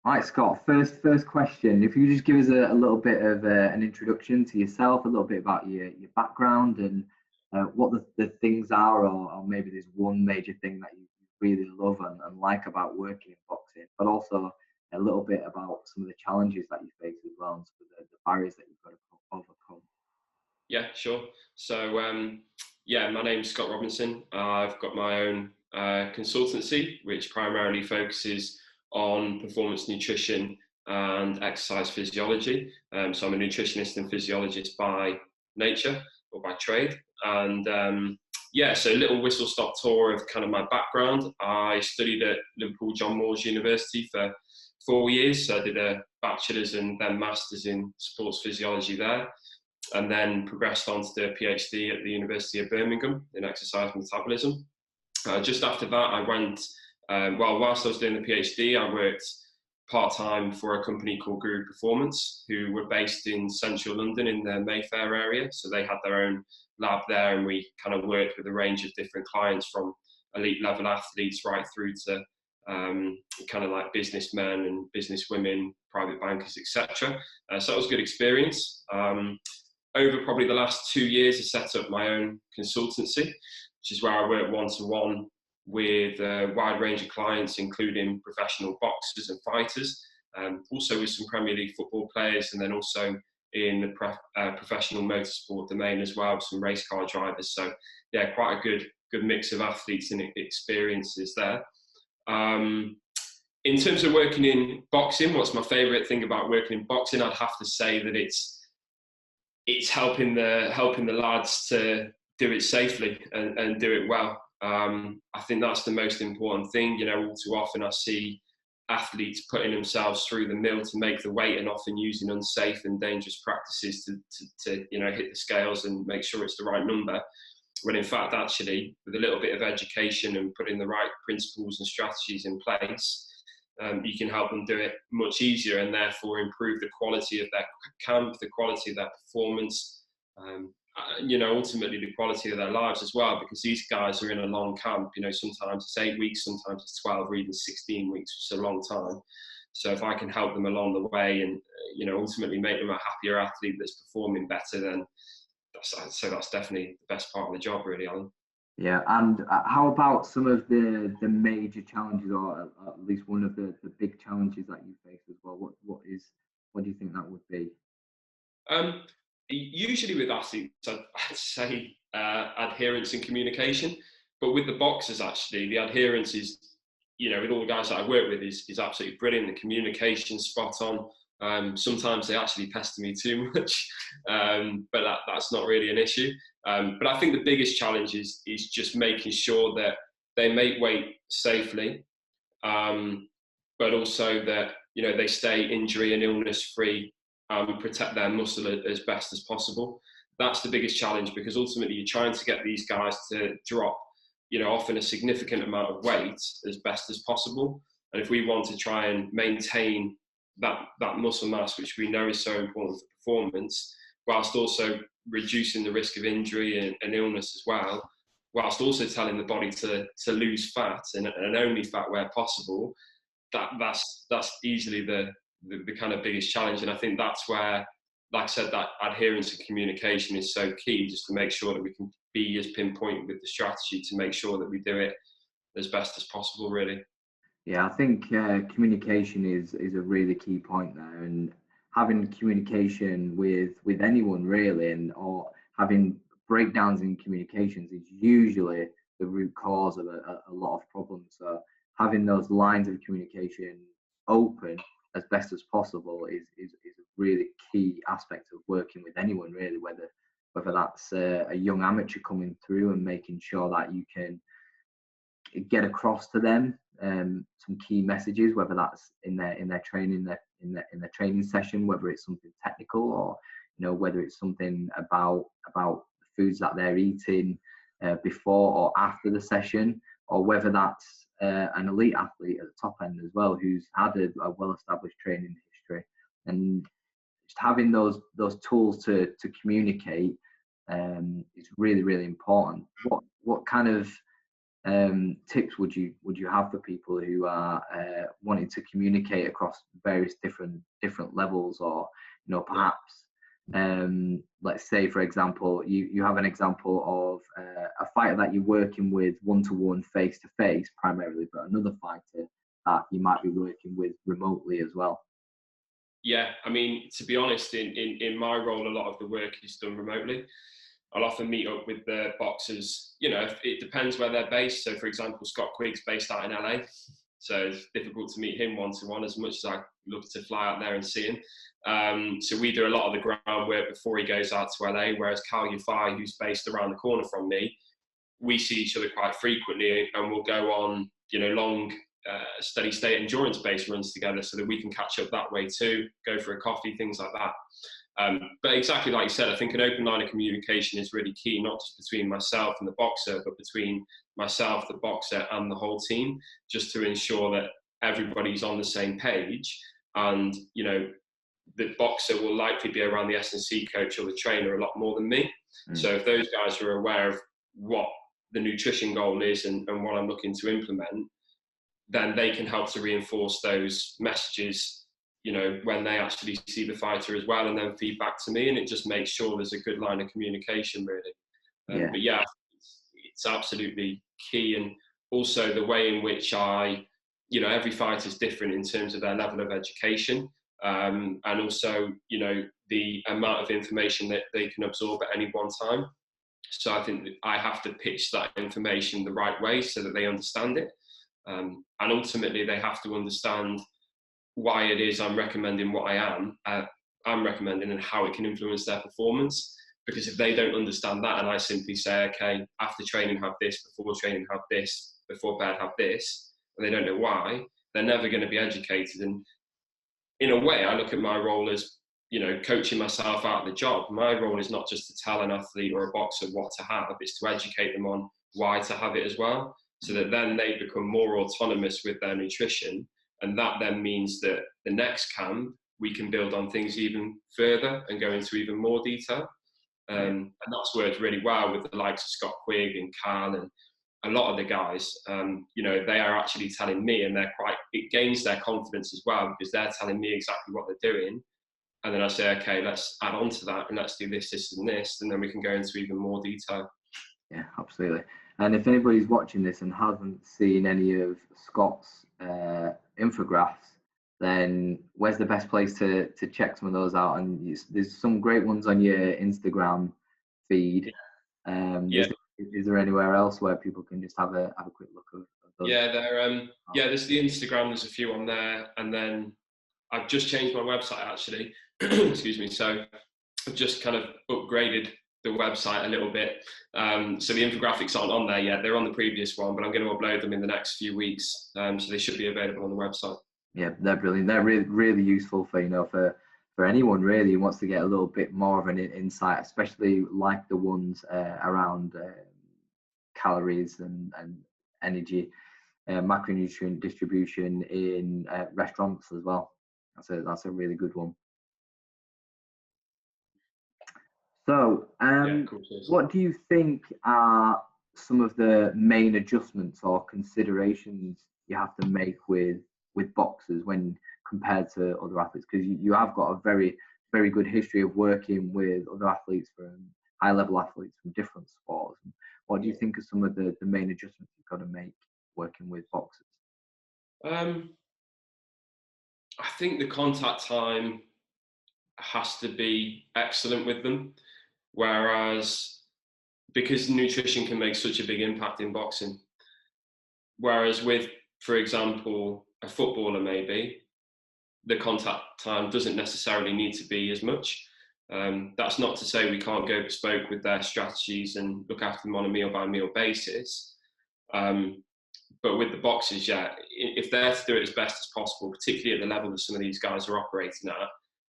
Right, Scott, first question. If you just give us a little bit of an introduction to yourself, a little bit about your background and what the things are, or maybe there's one major thing that you really love and like about working in boxing, but also a little bit about some of the challenges that you face as well and some of the barriers that you've got to overcome. Yeah, sure. So, yeah, my name's Scott Robinson. I've got my own consultancy, which primarily focuses on performance nutrition and exercise physiology. So I'm a nutritionist and physiologist by nature or by trade. And yeah, so a little whistle-stop tour of kind of my background. I studied at Liverpool John Moores University for 4 years. So I did a bachelor's and then master's in sports physiology there, and then progressed on to do a PhD at the University of Birmingham in exercise metabolism. Just after that, I went, whilst I was doing the PhD, I worked part-time for a company called Guru Performance, who were based in central London in the Mayfair area. So they had their own lab there, and we kind of worked with a range of different clients, from elite level athletes right through to kind of like businessmen and businesswomen, private bankers, etc. So that was a good experience. Over probably the last 2 years, I set up my own consultancy, which is where I work one-to-one with a wide range of clients, including professional boxers and fighters, also with some Premier League football players, and then also in the professional motorsport domain as well, some race car drivers. So yeah, quite a good mix of athletes and experiences there. In terms of working in boxing, what's my favourite thing about working in boxing? I'd have to say that it's helping the lads to do it safely and do it well. I think that's the most important thing. You know, all too often I see athletes putting themselves through the mill to make the weight, and often using unsafe and dangerous practices to you know, hit the scales and make sure it's the right number. When in fact, actually, with a little bit of education and putting the right principles and strategies in place, you can help them do it much easier, and therefore improve the quality of their camp, the quality of their performance, you know, ultimately the quality of their lives as well, because these guys are in a long camp. You know, sometimes it's 8 weeks, sometimes it's 12 or even 16 weeks, which is a long time. So if I can help them along the way and, you know, ultimately make them a happier athlete that's performing better, then that's definitely the best part of the job, really, Alan. Yeah, and how about some of the major challenges, or at least one of the big challenges that you face as well? What do you think that would be? Um, Usually with athletes, I'd say adherence and communication. But with the boxers, actually, the adherence is, you know, with all the guys that I work with, is absolutely brilliant. The communication's spot on. Sometimes they actually pester me too much, but that's not really an issue. But I think the biggest challenge is just making sure that they make weight safely, but also that, you know, they stay injury and illness free, protect their muscle as best as possible. That's the biggest challenge, because ultimately you're trying to get these guys to drop, you know, often a significant amount of weight as best as possible. And if we want to try and maintain that muscle mass, which we know is so important for performance, whilst also reducing the risk of injury and illness as well, whilst also telling the body to lose fat and only fat where possible, that's easily the kind of biggest challenge. And I think that's where, like I said, that adherence and communication is so key, just to make sure that we can be as pinpoint with the strategy to make sure that we do it as best as possible, really. Yeah, I think communication is a really key point there, and having communication with anyone really, and or having breakdowns in communications is usually the root cause of a lot of problems. So having those lines of communication open as best as possible is a really key aspect of working with anyone really, whether that's a young amateur coming through and making sure that you can get across to them some key messages, whether that's in their training, in their training session, whether it's something technical, or you know, whether it's something about the foods that they're eating before or after the session, or whether that's an elite athlete at the top end as well, who's had a well-established training history, and just having those tools to communicate is really important. What kind of tips would you have for people who are wanting to communicate across various different levels, or perhaps let's say, for example, you have an example of a fighter that you're working with one-to-one, face-to-face primarily, but another fighter that you might be working with remotely as well? Yeah, I mean, to be honest, in my role, a lot of the work is done remotely. I'll often meet up with the boxers. It depends where they're based. So, for example, Scott Quigg's based out in LA, so it's difficult to meet him one-to-one as much as I love to fly out there and see him. So we do a lot of the groundwork before he goes out to LA, whereas Cal Yafai, who's based around the corner from me, we see each other quite frequently, and we'll go on, long steady state endurance-based runs together so that we can catch up that way too, go for a coffee, things like that. But exactly like you said, I think an open line of communication is really key, not just between myself and the boxer, but between myself, the boxer, and the whole team, just to ensure that everybody's on the same page. And, the boxer will likely be around the S&C coach or the trainer a lot more than me. So if those guys are aware of what the nutrition goal is and what I'm looking to implement, then they can help to reinforce those messages, when they actually see the fighter as well, and then feed back to me, and it just makes sure there's a good line of communication, really. But yeah, it's absolutely key. And also the way in which every fighter is different in terms of their level of education, and also, the amount of information that they can absorb at any one time. So I think that I have to pitch that information the right way so that they understand it. And ultimately, they have to understand why it is I'm recommending what I'm recommending and how it can influence their performance. Because if they don't understand that, and I simply say, okay, after training have this, before training have this, before bed have this, and they don't know why, they're never going to be educated. And in a way, I look at my role as, coaching myself out of the job. My role is not just to tell an athlete or a boxer what to have, it's to educate them on why to have it as well, so that then they become more autonomous with their nutrition. And that then means that the next camp, we can build on things even further and go into even more detail. And that's worked really well with the likes of Scott Quigg and Cal and a lot of the guys. They are actually telling me, and it gains their confidence as well, because they're telling me exactly what they're doing. And then I say, okay, let's add on to that and let's do this, this, and this. And then we can go into even more detail. Yeah, absolutely. And if anybody's watching this and hasn't seen any of Scott's infographics, then where's the best place to check some of those out? And there's some great ones on your Instagram feed. Is there anywhere else where people can just have a quick look of those? Yeah, there's the Instagram. There's a few on there, and then I've just changed my website actually. Excuse me. So I've just kind of upgraded the website a little bit. So the infographics aren't on there yet. They're on the previous one, but I'm going to upload them in the next few weeks. So they should be available on the website. Yeah, they're brilliant. They're really, really useful for anyone really who wants to get a little bit more of an insight, especially like the ones around calories and energy, macronutrient distribution in restaurants as well. That's a really good one. So, what do you think are some of the main adjustments or considerations you have to make with boxers when compared to other athletes? Because you have got a very, very good history of working with other athletes, from high-level athletes from different sports. What do you think are some of the main adjustments you've got to make working with boxers? I think the contact time has to be excellent with them. Whereas, because nutrition can make such a big impact in boxing, whereas with, for example, a footballer, maybe the contact time doesn't necessarily need to be as much. That's not to say we can't go bespoke with their strategies and look after them on a meal by meal basis. But with the boxers, if they're to do it as best as possible, particularly at the level that some of these guys are operating at,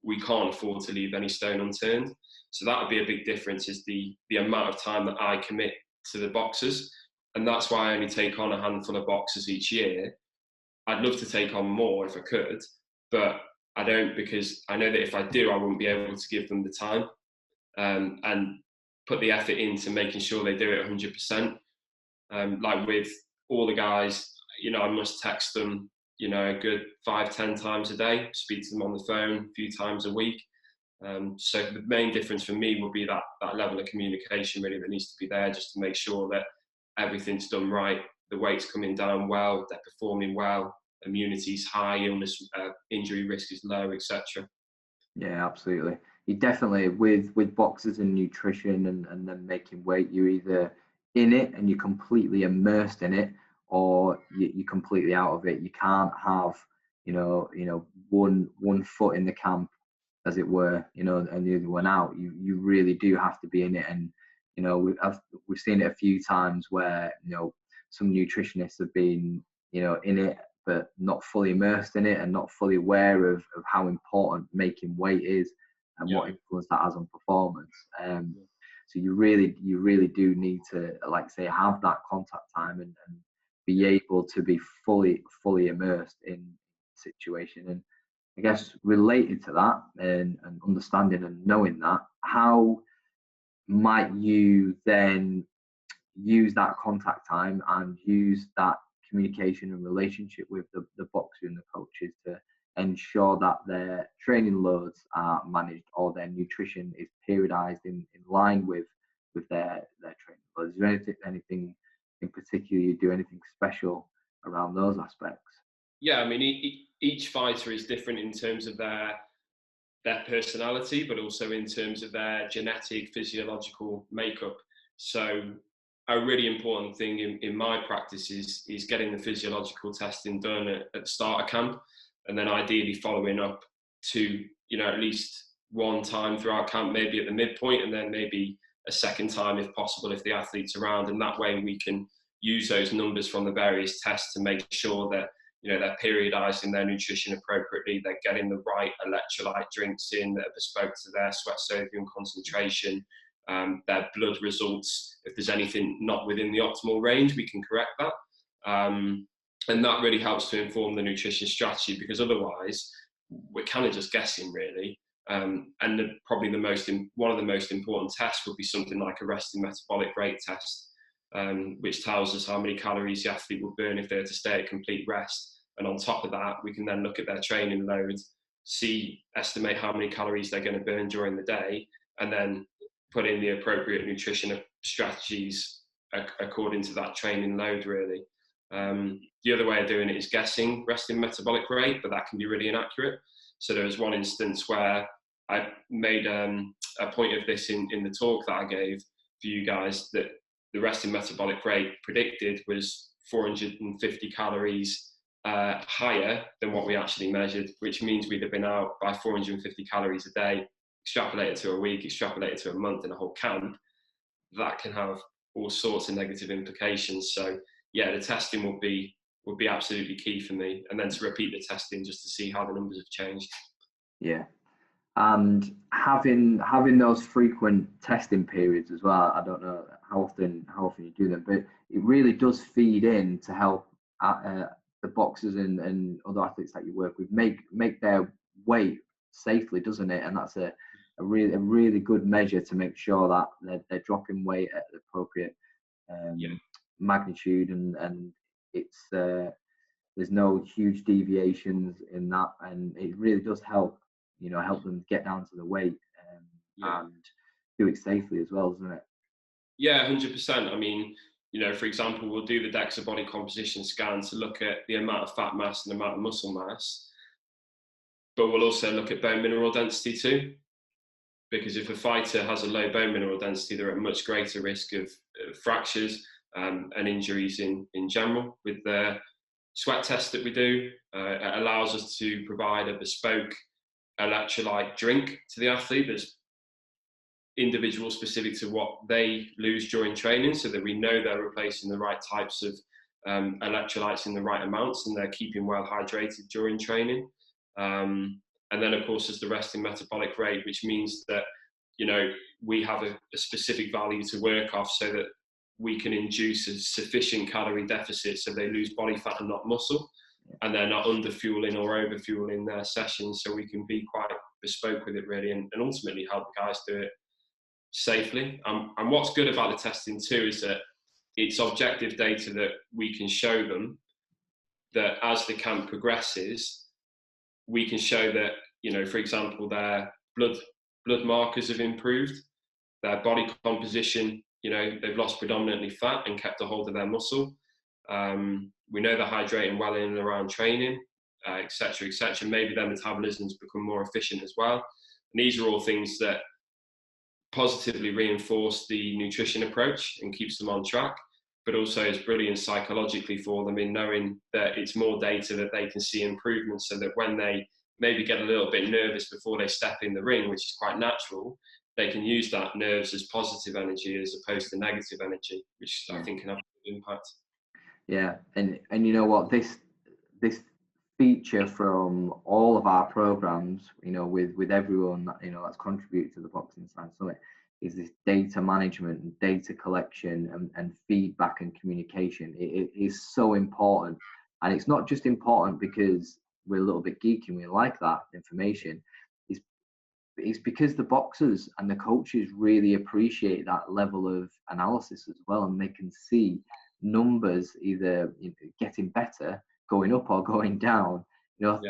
we can't afford to leave any stone unturned. So that would be a big difference, is the amount of time that I commit to the boxers. And that's why I only take on a handful of boxers each year. I'd love to take on more if I could, but I don't, because I know that if I do, I wouldn't be able to give them the time and put the effort into making sure they do it 100%. Like with all the guys, I must text them, a good 5-10 times a day, speak to them on the phone a few times a week. So the main difference for me would be that level of communication really that needs to be there, just to make sure that everything's done right, the weight's coming down well, they're performing well, immunity's high, illness, injury risk is low, etc. Yeah, absolutely. You definitely, with boxers and nutrition and then making weight, you're either in it and you're completely immersed in it, or you're completely out of it. You can't have, one foot in the camp, as it were, and the other one out. You really do have to be in it. And we've seen it a few times where some nutritionists have been in it but not fully immersed in it and not fully aware of how important making weight is and Yeah. what influence that has on performance. So you really do need to, like say, have that contact time and be able to be fully immersed in the situation. And I guess related to that and understanding and knowing that, how might you then use that contact time and use that communication and relationship with the boxer and the coaches to ensure that their training loads are managed or their nutrition is periodized in line with their training loads? Is there anything in particular you do, anything special around those aspects? Yeah, I mean, each fighter is different in terms of their personality, but also in terms of their genetic, physiological makeup. So a really important thing in my practice is getting the physiological testing done at the start of camp, and then ideally following up to, at least one time throughout camp, maybe at the midpoint, and then maybe a second time if possible, if the athlete's around. And that way we can use those numbers from the various tests to make sure that they're periodizing their nutrition appropriately, they're getting the right electrolyte drinks in that are bespoke to their sweat sodium concentration, their blood results. If there's anything not within the optimal range, we can correct that. And that really helps to inform the nutrition strategy, because otherwise we're kind of just guessing really. And probably one of the most important tests would be something like a resting metabolic rate test, which tells us how many calories the athlete will burn if they were to stay at complete rest. And on top of that, we can then look at their training load, estimate how many calories they're going to burn during the day, and then put in the appropriate nutrition strategies according to that training load, really. The other way of doing it is guessing resting metabolic rate, but that can be really inaccurate. So there was one instance where I made a point of this in the talk that I gave for you guys, that the resting metabolic rate predicted was 450 calories higher than what we actually measured, which means we'd have been out by 450 calories a day, extrapolated to a week, extrapolated to a month in a whole camp. That can have all sorts of negative implications. So yeah, the testing would be absolutely key for me, and then to repeat the testing just to see how the numbers have changed. Yeah. And having those frequent testing periods as well. I don't know how often you do them, but it really does feed in to help the boxers and other athletes that you work with make their weight safely, doesn't it? And that's a really good measure to make sure that they're dropping weight at the appropriate magnitude, and it's there's no huge deviations in that, and it really does help them get down to the weight and do it safely as well, doesn't it? Yeah, 100%. I mean, for example, we'll do the DEXA body composition scan to look at the amount of fat mass and the amount of muscle mass, but we'll also look at bone mineral density too, because if a fighter has a low bone mineral density, they're at much greater risk of fractures and injuries in general. With the sweat test that we do, it allows us to provide a bespoke electrolyte drink to the athlete that's individual specific to what they lose during training, so that we know they're replacing the right types of electrolytes in the right amounts and they're keeping well hydrated during training. And then of course there's the resting metabolic rate, which means that we have a specific value to work off so that we can induce a sufficient calorie deficit so they lose body fat and not muscle, and they're not under fueling or over fueling their sessions. So we can be quite bespoke with it really, and ultimately help the guys do it safely. And what's good about the testing too is that it's objective data that we can show them that as the camp progresses, we can show that, you know, for example, their blood markers have improved, their body composition, you know, they've lost predominantly fat and kept a hold of their muscle. We know they're hydrating well in and around training, et cetera, et cetera. Maybe their metabolism's become more efficient as well. And these are all things that positively reinforce the nutrition approach and keeps them on track, but also is brilliant psychologically for them in knowing that it's more data that they can see improvements, so that when they maybe get a little bit nervous before they step in the ring, which is quite natural, they can use that nerves as positive energy as opposed to negative energy, which I think can have an impact. Yeah, and you know what, this feature from all of our programs, you know, with everyone that, you know, that's contributed to the Boxing Science Summit, is this data management and data collection and feedback and communication. It is so important, and it's not just important because we're a little bit geeky and we like that information. It's because the boxers and the coaches really appreciate that level of analysis as well, and they can see numbers either, you know, getting better, going up, or going down, you know,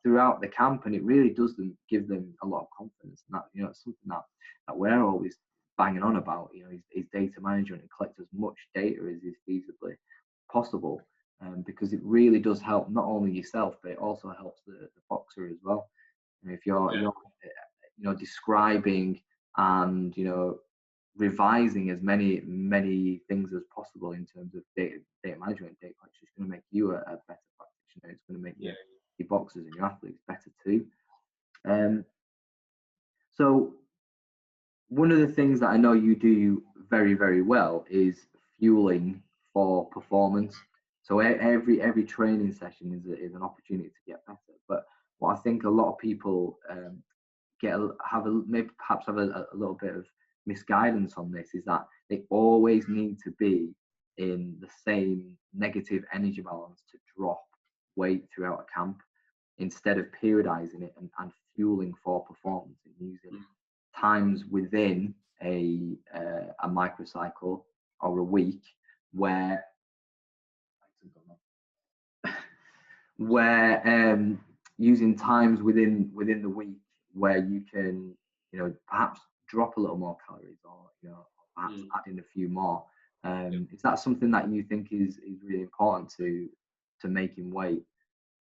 throughout the camp, and it really does give them a lot of confidence. And that, you know, it's something that we're always banging on about, you know, is data management and collect as much data as is feasibly possible, because it really does help not only yourself, but it also helps the boxer as well. And if you're you know, describing and, you know, revising as many things as possible in terms of data management, data collection, is going to make you a better practitioner. It's going to make your boxers and your athletes better too. So one of the things that I know you do very, very well is fueling for performance. So every training session is an opportunity to get better. But what I think a lot of people have a little bit of misguidance on this is that they always need to be in the same negative energy balance to drop weight throughout a camp, instead of periodizing it and fueling for performance and using times within a microcycle or a week where using times within the week where you can, you know, perhaps drop a little more calories, or, you know, perhaps add in a few more. Is that something that you think is really important to making weight?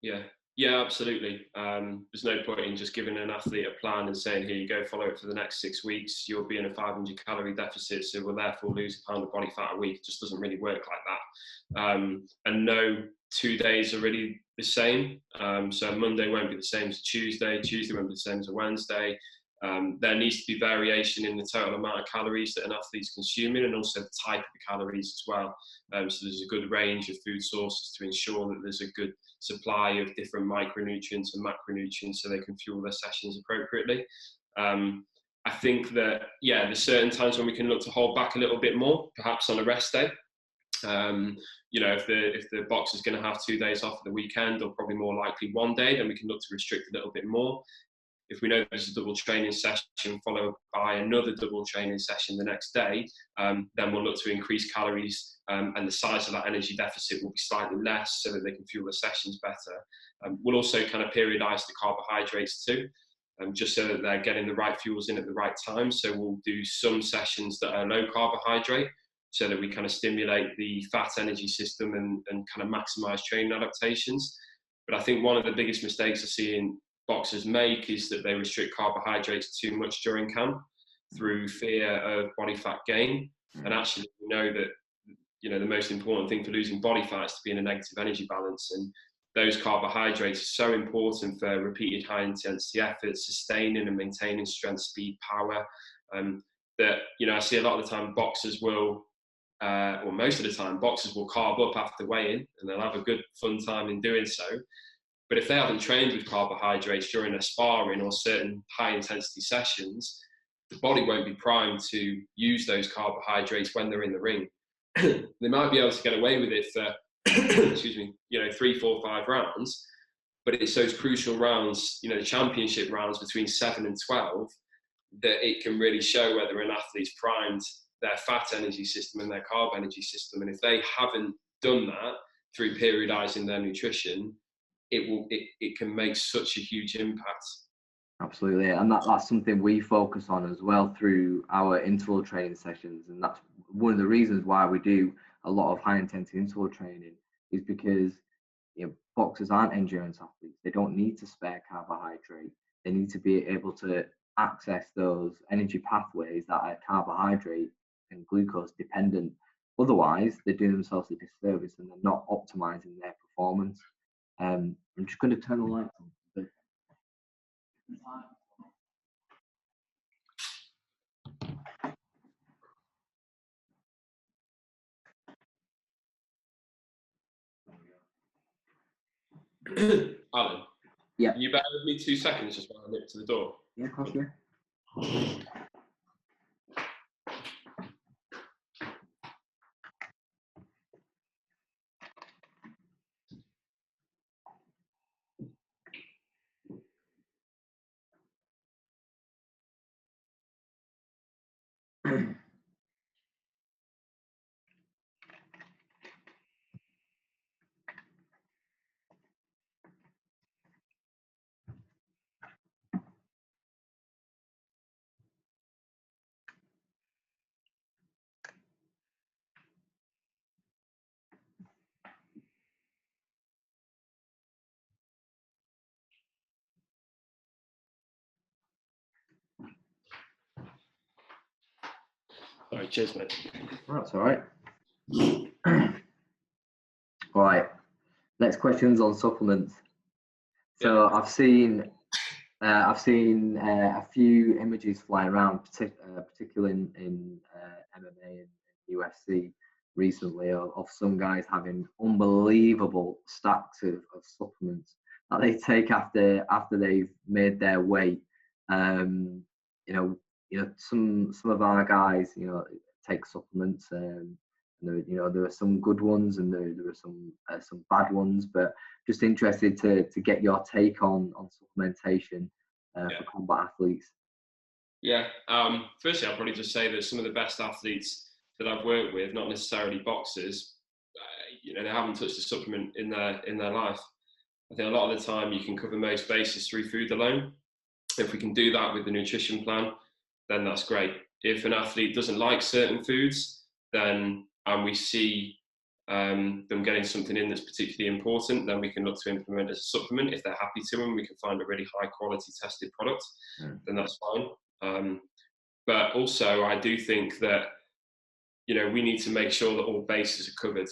Yeah, absolutely. There's no point in just giving an athlete a plan and saying, here you go, follow it for the next 6 weeks. You'll be in a 500 calorie deficit, so we'll therefore lose a pound of body fat a week. It just doesn't really work like that. And no 2 days are really the same. So Monday won't be the same as Tuesday. Tuesday won't be the same as a Wednesday. There needs to be variation in the total amount of calories that an athlete's consuming, and also the type of the calories as well. So there's a good range of food sources to ensure that there's a good supply of different micronutrients and macronutrients, so they can fuel their sessions appropriately. I think that, there's certain times when we can look to hold back a little bit more, perhaps on a rest day. You know, if the boxer's going to have 2 days off at the weekend, or probably more likely 1 day, then we can look to restrict a little bit more. If we know there's a double training session followed by another double training session the next day, then we'll look to increase calories, and the size of that energy deficit will be slightly less, so that they can fuel the sessions better. We'll also kind of periodize the carbohydrates too, just so that they're getting the right fuels in at the right time. So we'll do some sessions that are low carbohydrate, so that we kind of stimulate the fat energy system and kind of maximize training adaptations. But I think one of the biggest mistakes I see in boxers make is that they restrict carbohydrates too much during camp through fear of body fat gain. And actually, we know that, you know, the most important thing for losing body fat is to be in a negative energy balance. And those carbohydrates are so important for repeated high intensity efforts, sustaining and maintaining strength, speed, power. That, you know, I see a lot of the time boxers will, or most of the time, boxers will carb up after weigh-in, and they'll have a good fun time in doing so. But if they haven't trained with carbohydrates during their sparring or certain high intensity sessions, the body won't be primed to use those carbohydrates when they're in the ring. They might be able to get away with it for, excuse me, you know, 3, 4, 5 rounds, but it's those crucial rounds, you know, the championship rounds between 7 and 12, that it can really show whether an athlete's primed their fat energy system and their carb energy system. And if they haven't done that through periodizing their nutrition, it can make such a huge impact. Absolutely, and that's something we focus on as well through our interval training sessions, and that's one of the reasons why we do a lot of high intensity interval training, is because boxers aren't endurance athletes. They don't need to spare carbohydrate. They need to be able to access those energy pathways that are carbohydrate and glucose dependent. Otherwise, they're doing themselves a disservice and they're not optimizing their performance. I'm just going to turn the lights on. Alan, yeah, can you bear with me 2 seconds just while I nip to the door? Yeah, of course, yeah. Sorry, cheers, mate. That's all right. All right. Next question's on supplements. So yeah. I've seen a few images flying around, particularly in MMA and UFC recently, of some guys having unbelievable stacks of supplements that they take after they've made their weight. Some of our guys, take supplements. There are some good ones and there are some bad ones, but just interested to get your take on supplementation for combat athletes. Yeah. Firstly, I'll probably just say that some of the best athletes that I've worked with, not necessarily boxers, they haven't touched a supplement in their life. I think a lot of the time you can cover most bases through food alone. If we can do that with the nutrition plan, then that's great. If an athlete doesn't like certain foods, then and we see them getting something in that's particularly important, then we can look to implement as a supplement. If they're happy to, and we can find a really high quality tested product, then that's fine. But also, I do think that we need to make sure that all bases are covered,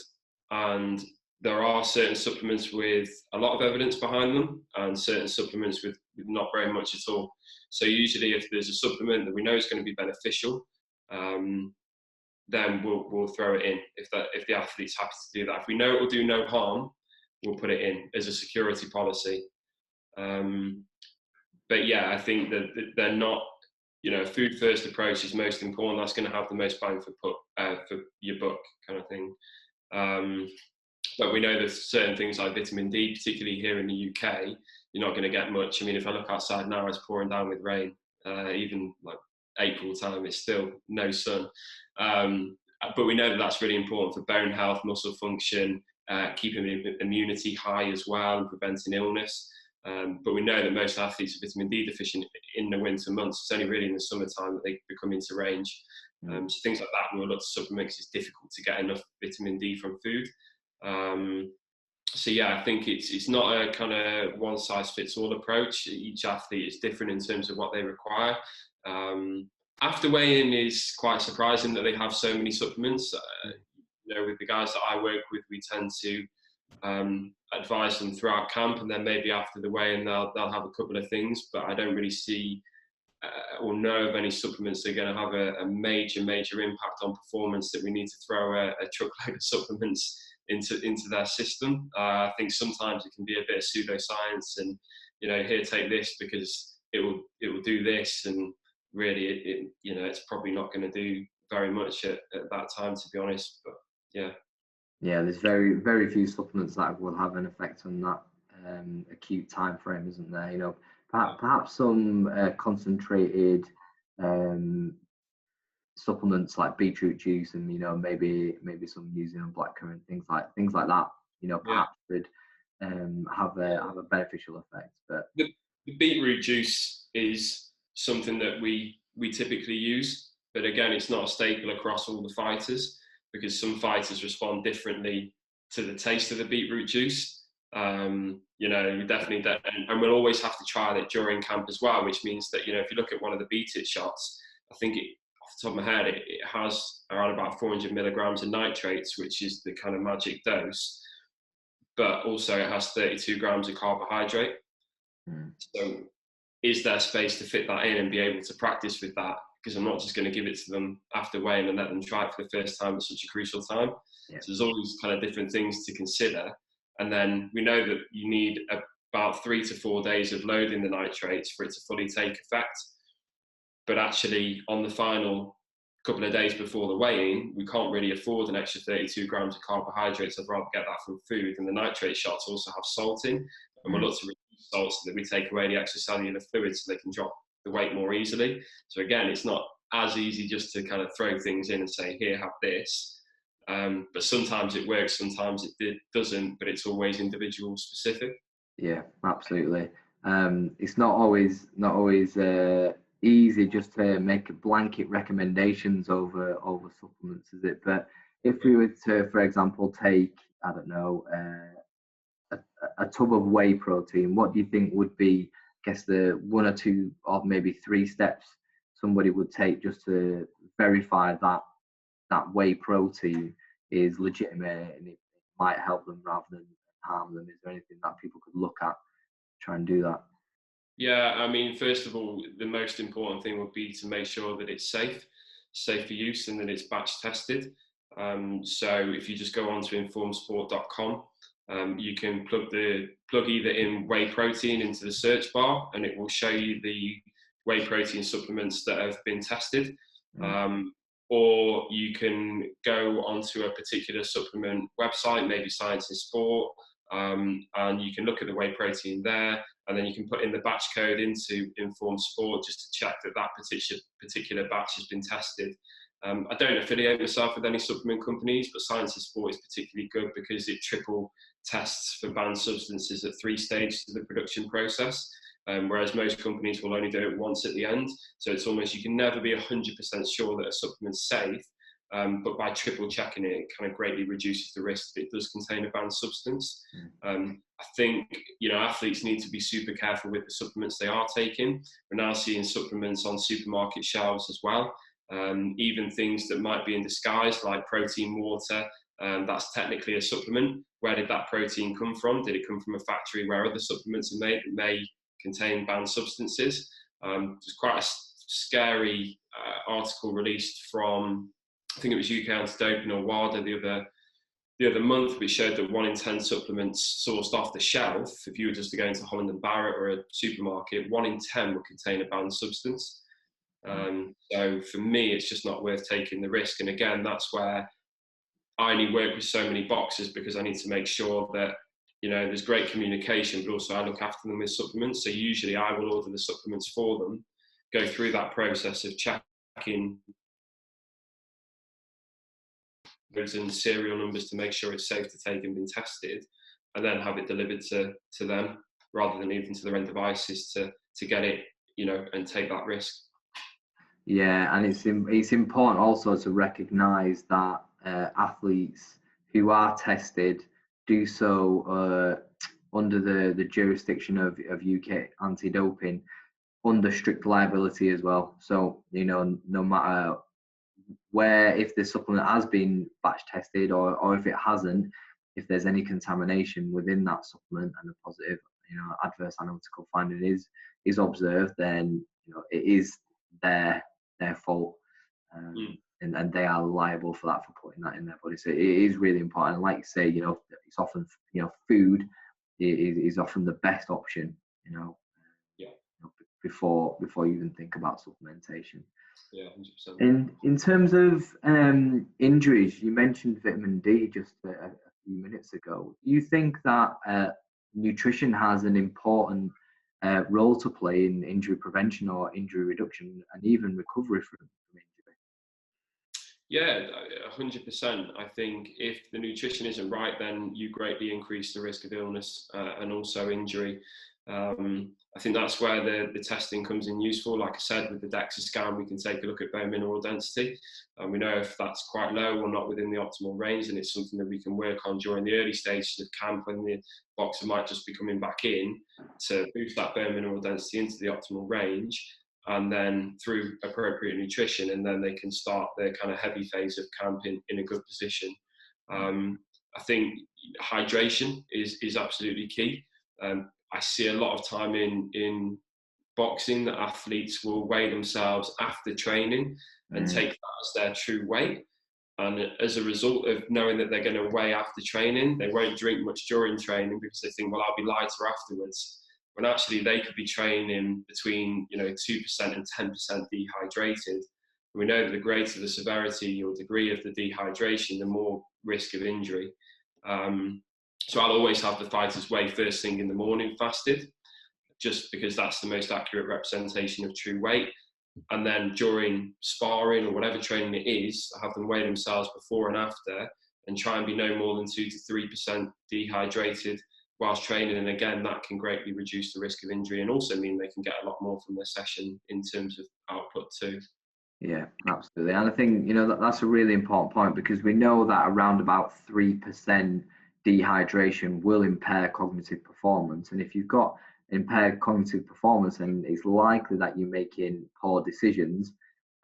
and there are certain supplements with a lot of evidence behind them and certain supplements with not very much at all. So usually if there's a supplement that we know is going to be beneficial, then we'll throw it in if the athlete's happy to do that. If we know it will do no harm, we'll put it in as a security policy. But yeah, I think that they're not, food first approach is most important. That's going to have the most bang for your buck kind of thing. But we know there's certain things like vitamin D, particularly here in the UK, you're not going to get much. I mean, if I look outside now, it's pouring down with rain. Even like April time, it's still no sun. But we know that that's really important for bone health, muscle function, keeping immunity high as well, and preventing illness. But we know that most athletes are vitamin D deficient in the winter months. It's only really in the summertime that they become into range. So things like that, we'll look to supplement because it's difficult to get enough vitamin D from food. So yeah, I think it's not a kind of one size fits all approach. Each athlete is different in terms of what they require. After weigh-in is quite surprising that they have so many supplements. With the guys that I work with, we tend to advise them throughout camp, and then maybe after the weigh-in they'll have a couple of things. But I don't really see or know of any supplements that are going to have a major impact on performance that we need to throw a truckload of supplements into their system. I think sometimes it can be a bit of pseudoscience, and here, take this because it will do this, and really it's probably not going to do very much at that time, to be honest. But yeah, there's very few supplements that will have an effect on that acute time frame, isn't there? Perhaps some concentrated supplements like beetroot juice and maybe some using on blackcurrant, things like that, Yeah. perhaps could have a beneficial effect. But the beetroot juice is something that we typically use, but again, it's not a staple across all the fighters because some fighters respond differently to the taste of the beetroot juice. Definitely, and we'll always have to try it during camp as well, which means that if you look at one of the beat it shots, I think off the top of my head, it has around about 400 milligrams of nitrates, which is the kind of magic dose, but also it has 32 grams of carbohydrate. So is there space to fit that in and be able to practice with that? Because I'm not just going to give it to them after weighing and let them try it for the first time at such a crucial time. Yeah. So there's all these kind of different things to consider. And then we know that you need about 3 to 4 days of loading the nitrates for it to fully take effect. But actually on the final couple of days before the weigh-in, we can't really afford an extra 32 grams of carbohydrates. I'd rather get that from food. And the nitrate shots also have salt in, and we'll look to reduce salt so that we take away the extracellular fluid so they can drop the weight more easily. So again, it's not as easy just to kind of throw things in and say, here, have this. But sometimes it works, sometimes it doesn't, but it's always individual specific. Yeah, absolutely. It's not always easy just to make blanket recommendations over supplements, is it? But if we were to, for example, take, I don't know, a tub of whey protein, what do you think would be, I guess, the 1 or 2 or maybe 3 steps somebody would take just to verify that whey protein is legitimate and it might help them rather than harm them? Is there anything that people could look at, try and do that? Yeah, I mean, first of all, the most important thing would be to make sure that it's safe for use, and that it's batch tested. So if you just go on to informsport.com, you can plug either in whey protein into the search bar, and it will show you the whey protein supplements that have been tested. Or you can go onto a particular supplement website, maybe Science in Sport, and you can look at the whey protein there, and then you can put in the batch code into Inform Sport just to check that particular batch has been tested. I don't affiliate myself with any supplement companies, but Science in Sport is particularly good because it triple tests for banned substances at 3 stages of the production process, whereas most companies will only do it once at the end. So it's almost, you can never be 100% sure that a supplement's safe, but by triple checking it, it kind of greatly reduces the risk that it does contain a banned substance. I think, athletes need to be super careful with the supplements they are taking. We're now seeing supplements on supermarket shelves as well. Even things that might be in disguise, like protein water, that's technically a supplement. Where did that protein come from? Did it come from a factory where other supplements are made that may contain banned substances? There's quite a scary article released from, I think it was UK Anti-Doping or WADA the other month, which showed that 1 in 10 supplements sourced off the shelf, if you were just to go into Holland and Barrett or a supermarket, 1 in 10 will contain a banned substance. So for me, it's just not worth taking the risk. And again, that's where I only work with so many boxes, because I need to make sure that, there's great communication, but also I look after them with supplements. So usually I will order the supplements for them, go through that process of checking those and serial numbers to make sure it's safe to take and been tested, and then have it delivered to them, rather than even to their own devices to get it, and take that risk. Yeah, and it's important also to recognise that athletes who are tested do so under the jurisdiction of UK Anti-Doping, under strict liability as well. So no matter where, if the supplement has been batch tested or if it hasn't, if there's any contamination within that supplement and a positive adverse analytical finding is observed, then it is their fault, and they are liable for that, for putting that in their body. So it is really important. And like you say, it's often food is often the best option, before you even think about supplementation. Yeah, 100%. In terms of injuries, you mentioned vitamin D just a few minutes ago. Do you think that nutrition has an important role to play in injury prevention or injury reduction and even recovery from injury? Yeah, 100%. I think if the nutrition isn't right, then you greatly increase the risk of illness and also injury. I think that's where the testing comes in useful. Like I said, with the DEXA scan, we can take a look at bone mineral density. And we know if that's quite low or not within the optimal range, and it's something that we can work on during the early stages of camp when the boxer might just be coming back in to boost that bone mineral density into the optimal range, and then through appropriate nutrition, and then they can start their kind of heavy phase of camp in a good position. I think hydration is absolutely key. I see a lot of time in boxing that athletes will weigh themselves after training and take that as their true weight. And as a result of knowing that they're going to weigh after training, they won't drink much during training because they think, well, I'll be lighter afterwards. When actually they could be training between 2% and 10% dehydrated. We know that the greater the severity or degree of the dehydration, the more risk of injury. So I'll always have the fighters weigh first thing in the morning fasted, just because that's the most accurate representation of true weight. And then during sparring or whatever training it is, have them weigh themselves before and after and try and be no more than 2 to 3% dehydrated whilst training. And again, that can greatly reduce the risk of injury and also mean they can get a lot more from their session in terms of output too. Yeah, absolutely. And I think, that's a really important point, because we know that around about 3% dehydration will impair cognitive performance. And if you've got impaired cognitive performance, then it's likely that you're making poor decisions.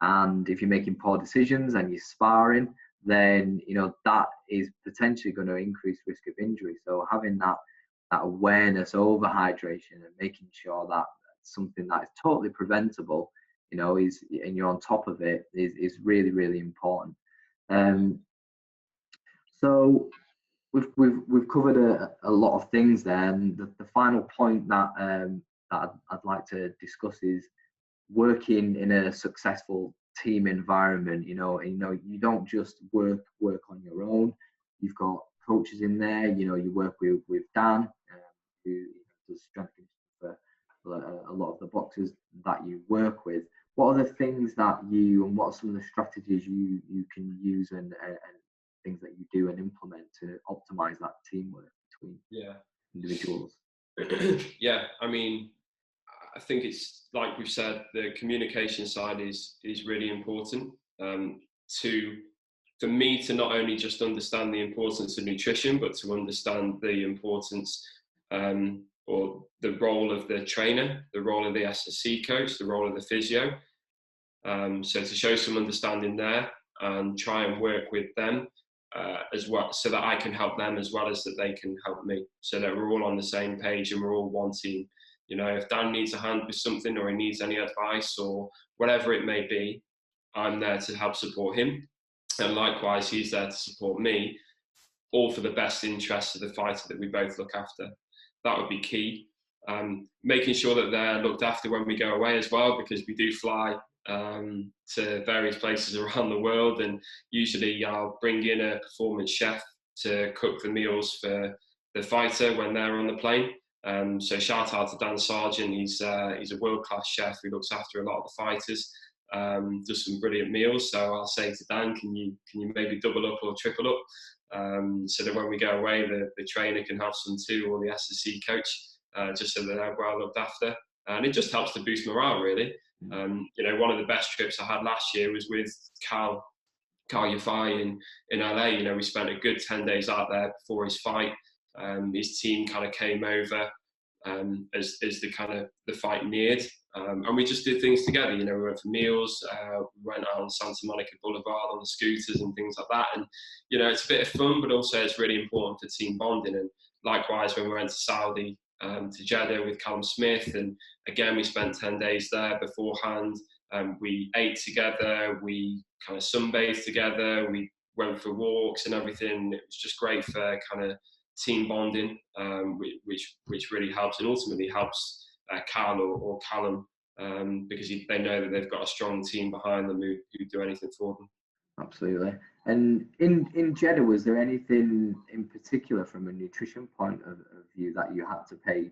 And if you're making poor decisions and you're sparring, then, that is potentially going to increase risk of injury. So having that awareness over hydration and making sure that something that is totally preventable, and you're on top of it, is really, really important. So we've covered a lot of things there, and the final point that I'd like to discuss is working in a successful team environment. You don't just work on your own. You've got coaches in there. You work with Dan, who does strength for a lot of the boxers that you work with. What are the things that what are some of the strategies you can use and things that you do and implement to optimize that teamwork between individuals? Yeah, I mean, I think it's like we've said, the communication side is really important. For me to not only just understand the importance of nutrition, but to understand the importance or the role of the trainer, the role of the SSC coach, the role of the physio. So to show some understanding there and try and work with them as well, so that I can help them as well as that they can help me, so that we're all on the same page and we're all one team. If Dan needs a hand with something or he needs any advice or whatever it may be, I'm there to help support him. And likewise, he's there to support me, all for the best interests of the fighter that we both look after. That would be key. Making sure that they're looked after when we go away as well, because we do fly to various places around the world, and usually I'll bring in a performance chef to cook the meals for the fighter when they're on the plane. So shout out to Dan Sargent. He's a world-class chef who looks after a lot of the fighters. Does some brilliant meals. So I'll say to Dan, can you maybe double up or triple up, so that when we go away, the trainer can have some too, or the SSC coach, just so that they're well looked after. And it just helps to boost morale, really. One of the best trips I had last year was with Carl Yafai in LA. We spent a good 10 days out there before his fight. His team kind of came over as the fight neared, and we just did things together. We went for meals, we went out on Santa Monica Boulevard on the scooters and things like that. And it's a bit of fun, but also it's really important for team bonding. And likewise, when we went to Saudi, to Jeddah with Callum Smith, and again we spent 10 days there beforehand. We ate together, we kind of sunbathed together, we went for walks and everything. It was just great for kind of team bonding, which really helps, and ultimately helps Carl or Callum, because they know that they've got a strong team behind them who do anything for them. Absolutely. And in Jeddah, was there anything in particular from a nutrition point of view that you had to pay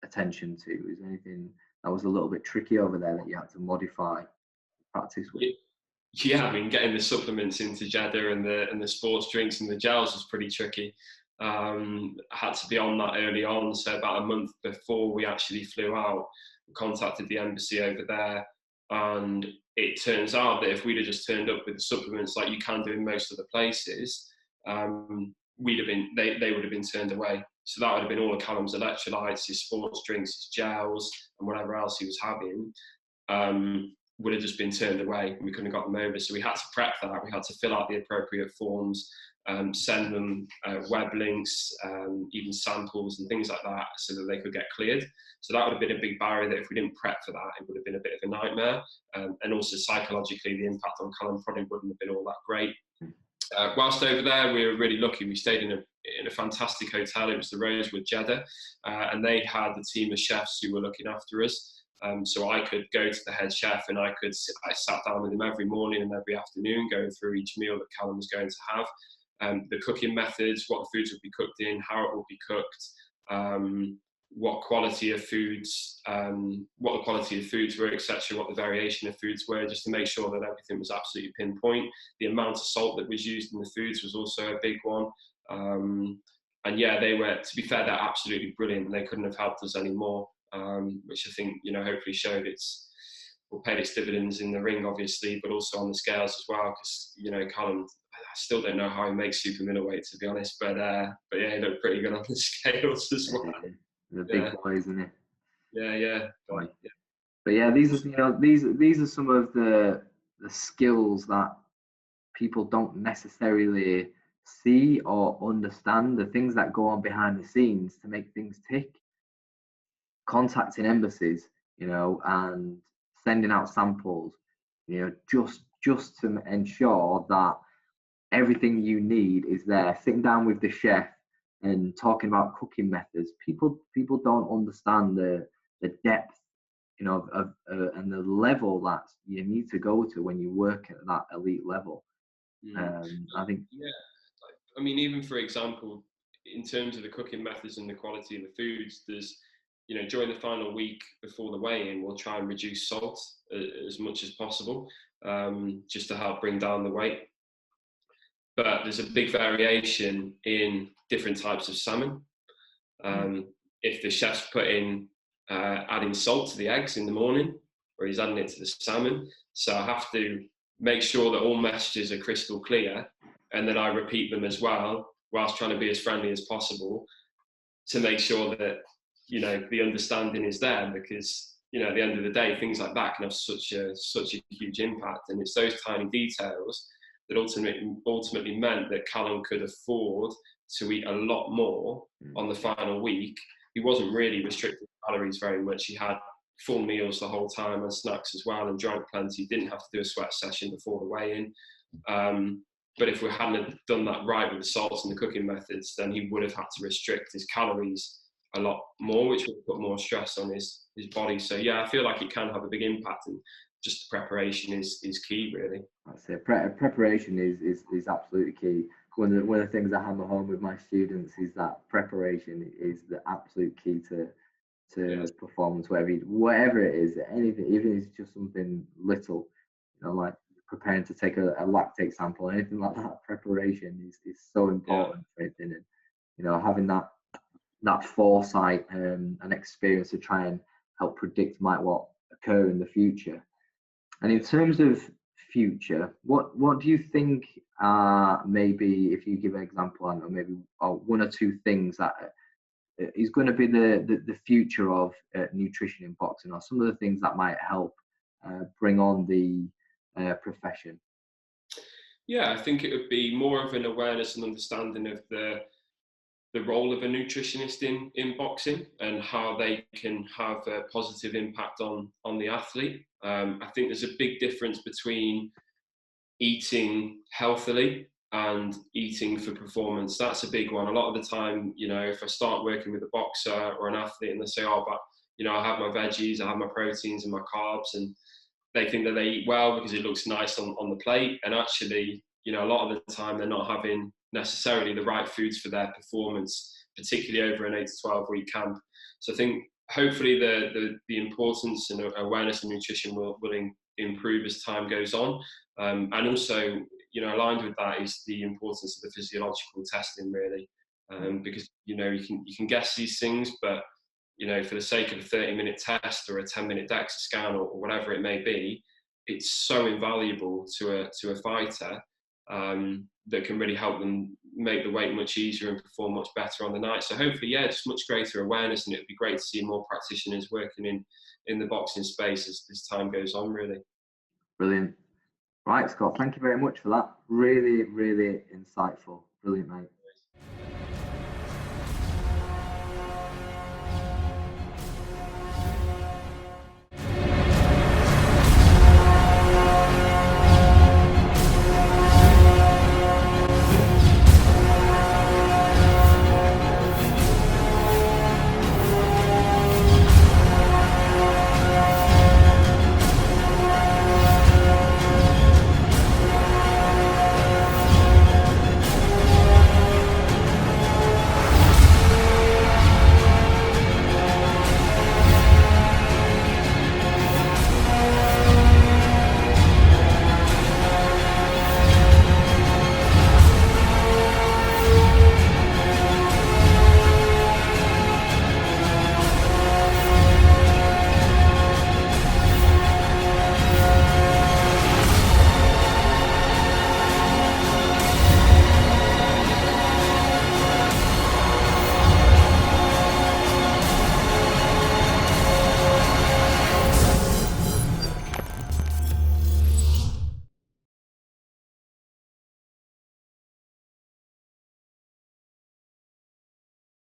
attention to? Is there anything that was a little bit tricky over there that you had to modify practice with? yeah, I mean, getting the supplements into Jeddah and the sports drinks and the gels was pretty tricky. I had to be on that early on, so about a month before we actually flew out, we contacted the embassy over there, and it turns out that if we'd have just turned up with the supplements like you can do in most other places, they would have been turned away. So that would have been all of Callum's electrolytes, his sports drinks, his gels, and whatever else he was having. Would have just been turned away. We couldn't have got them over. So we had to prep that. We had to fill out the appropriate forms, send them web links, even samples and things like that so that they could get cleared. So that would have been a big barrier that if we didn't prep for that, it would have been a bit of a nightmare. And also psychologically, the impact on Callum probably wouldn't have been all that great. Whilst over there, we were really lucky. We stayed in a fantastic hotel. It was the Rosewood Jeddah, and they had a team of chefs who were looking after us. So I could go to the head chef and I sat down with him every morning and every afternoon, going through each meal that Callum was going to have, the cooking methods, what the foods would be cooked in, how it would be cooked, what quality of foods, were, etc., what the variation of foods were, just to make sure that everything was absolutely pinpoint. The amount of salt that was used in the foods was also a big one. And yeah, they were, to be fair, they're absolutely brilliant, and they couldn't have helped us anymore. Which I think, hopefully showed paid its dividends in the ring, obviously, but also on the scales as well. Because Callum, I still don't know how he makes super middleweight, to be honest. But yeah, he looked pretty good on the scales as well. The big boy, isn't it? Yeah. But yeah, these are some of the skills that people don't necessarily see or understand. The things that go on behind the scenes to make things tick. Contacting embassies, and sending out samples, just to ensure that everything you need is there. Sitting down with the chef and talking about cooking methods. People don't understand the depth, of and the level that you need to go to when you work at that elite level. I think. Yeah, I mean, even for example, in terms of the cooking methods and the quality of the foods, there's during the final week before the weigh-in, we'll try and reduce salt as much as possible, just to help bring down the weight. But there's a big variation in different types of salmon. If the chef's adding salt to the eggs in the morning, or he's adding it to the salmon, so I have to make sure that all messages are crystal clear, and then I repeat them as well, whilst trying to be as friendly as possible, to make sure that the understanding is there, because at the end of the day, things like that can have such a huge impact. And it's those tiny details that ultimately meant that Callum could afford to eat a lot more on the final week. He wasn't really restricted calories very much. He had full meals the whole time and snacks as well, and drank plenty. Didn't have to do a sweat session before the weigh-in. But if we hadn't done that right with the salts and the cooking methods, then he would have had to restrict his calories a lot more, which would put more stress on his body. So yeah, I feel like it can have a big impact, and just preparation is key, really. That's it. Preparation is absolutely key. One of the things I hammer home with my students is that preparation is the absolute key to performance, whatever it is, anything, even if it's just something little, like preparing to take a lactate sample, anything like that. Preparation is so important for anything, and having that foresight and experience to try and help predict what occur in the future. And in terms of future, what do you think maybe, if you give an example, I don't know, maybe one or two things that is going to be the future of nutrition in boxing, or some of the things that might help bring on the profession? Yeah, I think it would be more of an awareness and understanding of the role of a nutritionist in boxing, and how they can have a positive impact on the athlete. I think there's a big difference between eating healthily and eating for performance. That's a big one. A lot of the time, if I start working with a boxer or an athlete and they say, oh, but I have my veggies, I have my proteins and my carbs, and they think that they eat well because it looks nice on the plate. And actually, a lot of the time they're not having necessarily the right foods for their performance, particularly over an 8 to 12 week camp. So I think hopefully the importance and awareness of nutrition will improve as time goes on. And also, aligned with that is the importance of the physiological testing, really, because you can guess these things, but for the sake of a 30-minute test or a 10-minute DEXA scan or whatever it may be, it's so invaluable to a fighter, that can really help them make the weight much easier and perform much better on the night. So hopefully, just much greater awareness, and it would be great to see more practitioners working in the boxing space as time goes on, really. Brilliant. Right, Scott, thank you very much for that. Really, really insightful. Brilliant, mate.